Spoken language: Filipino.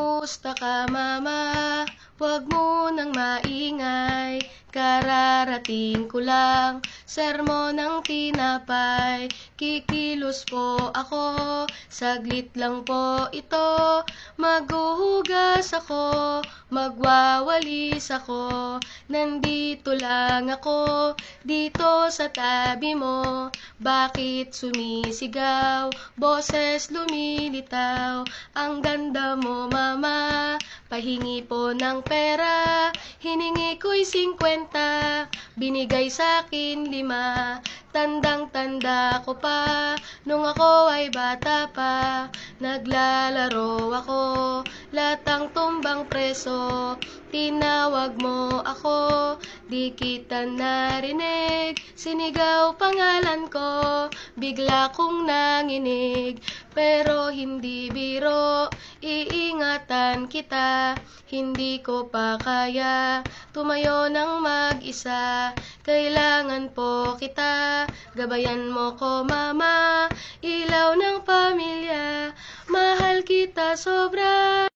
Kamusta ka, mama? Huwag mo nang maingay, kararating ko lang, sermon ng tinapay. Kikilos po ako, saglit lang po ito, maghuhugas ako, magwawalis ako. Nandito lang ako, dito sa tabi mo. Bakit sumisigaw, boses lumilitaw? Ang ganda mo, mama, pahingi po ng pera. Hiningi ko'y 50, binigay sa'kin 5. Tandang-tanda ko pa, nung ako ay bata pa. Naglalaro ako, latang tumbang preso. Tinawag mo ako, di kita narinig. Sinigaw pangalan ko, bigla kong nanginig. Pero hindi biro, iingatan kita. Hindi ko pa kaya tumayo ng mag-isa. Kailangan po kita, gabayan mo ko, mama. Ilaw ng pamilya, mahal kita sobra.